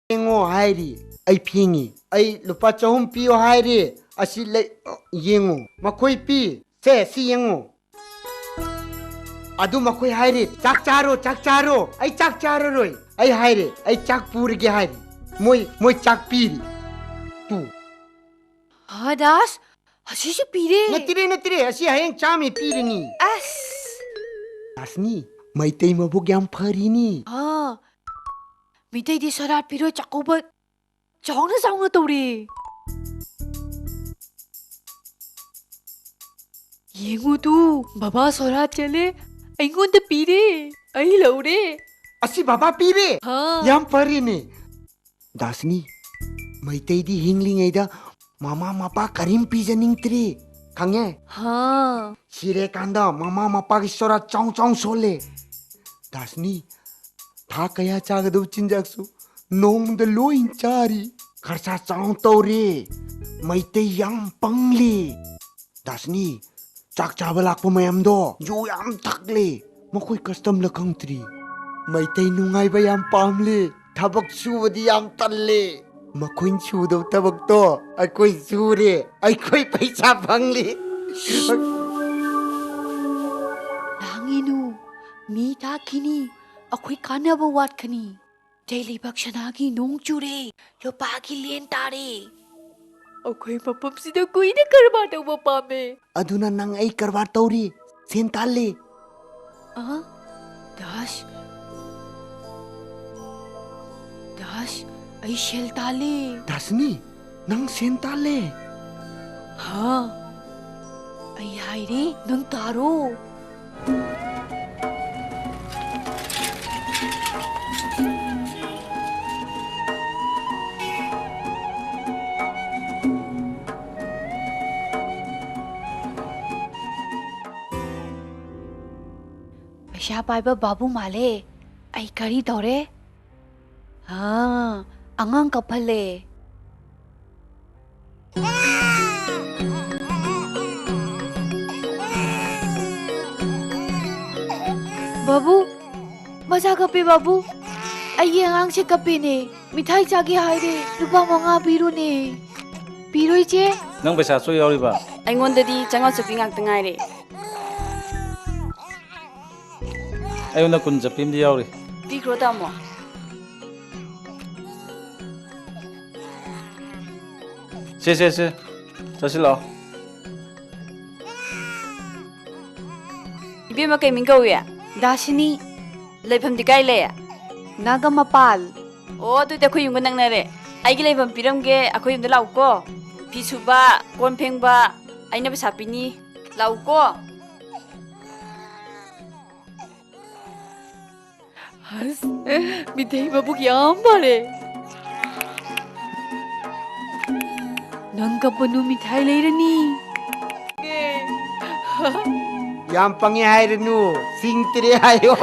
Yengo hairi ai phingi ai lupa chahum piyo hairi asi le yengo makoi pi se si yengo adu makoi hairi chak charo ai chak charo roi ai hairi ai chak purge hairi moi chak piri tu Das hasi pire natire asi hayeng chami piri ni as asni mai tei mabuk yam phari ni 미테디 서라 피로 자꾸버 정나 또리 얘고도 바바 서라 텔레 아이곤데 피레 아이 러레 asi baba pire yam phari ni dasni mai tei di hingling ai da mama mapa karim pijaning tri kangye sire kanda mama mapa ki sora chong sole dasni tha kaya chagadu chinjaksu nong de loin chari kharsa chong tore maitei yam pangli dasni chak chabalak pa mayam do yu yam thakle makoi custom la khangtri maitei nungai ba yam pamle thabak subadi yam talle makoi sudo tabak to akoi sure akoi paisa phangli 랑이누 미타키니 अखोई कानबो वाट खनी daily बक्षनागी नोंग Chure लोपागी लेन तारे अखोई पपम सिदा कोई न करवा दो पपा में aduna nang ai karwa tauri sentalle Dash I shall ताले dasni nang sentalle हाँ आई हायरे नंग तारो पैसा पाइबा बाबू माले आई करी दौरे अंगांग कपले बाबू मजा कपे बाबू आई अंगांग से कपे ने मिठाई चागे हाय रे रुपा मंगा पीरो ने पीरो चे नंग पैसा सो यारिबा ꯑꯩꯉꯣꯟꯗꯗꯤ ꯆꯪꯉꯧ ꯆꯠꯄꯤ ꯉꯥꯛꯇ ꯉꯥꯏꯔꯦ ꯑꯩꯉꯣꯟꯗ ꯀꯨꯟ ꯆꯞꯄꯤꯝꯗꯤ ꯌꯥꯎꯔꯤ ꯄꯤꯈ꯭ꯔꯣ ꯇꯥꯃꯣ ꯁꯦ ꯆꯠꯁꯤꯜꯂꯛꯑꯣ 이베마 ꯀꯩ ꯃꯤꯡ ꯀꯧꯏ दाशिनी ꯂꯩꯐꯝꯗꯤ ꯀꯥꯏ ꯂꯩ नागमपाल ꯑꯣ ꯑꯗꯨꯗꯤ ꯑꯩꯈꯣꯏ ꯌꯨꯝꯒ ꯅꯛꯅꯔꯦ ꯑꯩꯒꯤ ꯂꯩꯐꯝ ꯄꯤꯔꯝꯒꯦ ꯑꯩꯈꯣꯏ ꯌꯨꯝꯗ ꯂꯥꯛꯎꯀꯣ ꯐꯤ ꯁꯨꯕ ꯀꯣꯟ ꯐꯦꯡꯕ ꯑꯩꯅ ꯄꯩꯁा ꯄꯤꯅꯤ ꯂꯥꯛꯎꯀꯣ हस मिठाई बाबू याम बारे नंग कपनु मिठाई लेरनी yam pangi hairenu sing tire ayo